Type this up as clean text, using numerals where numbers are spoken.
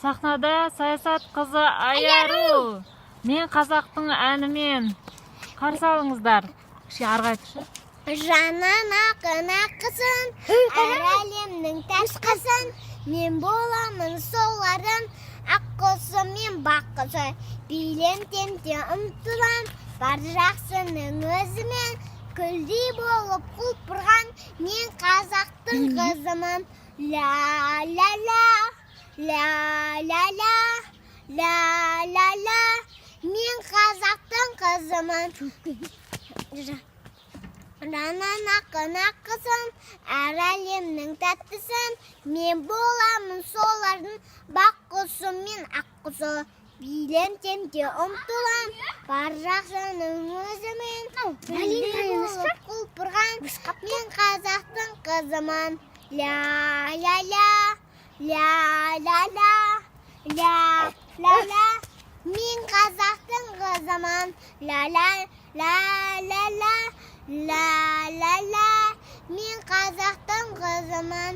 Сахнада саясат қызы Айару. Мен қазақтың әнімен қарсы алыңыздар. Арға айтшы. Жанан ақын ақысын, әр әлемнің тәтқысын, мен боламын соларын, аққосы мен баққысы, билем темте ұмтылам, бар жақсының өзімен, күлдей болып құлпырған, мен қазақтың қызымын. Ла-ла-ла, ла-ла-ла, ла-ла-ла, мен қазақтың қызымын. Жанан ақын ақысын, әр әлемнің тәттісін, мен боламын солардың баққысы мен аққысы, билем темте ұмтылам, бар жақсының өзімен, күлдей болып құлпырған, мен қазақтың қызымын. Ля-ля-ля, ля-ля-ля, ля-ля-ля, мен қазақтың қызымын. Ля-ля-ля-ля-ля, ла-ла-ла, мен қазақтың қызымын.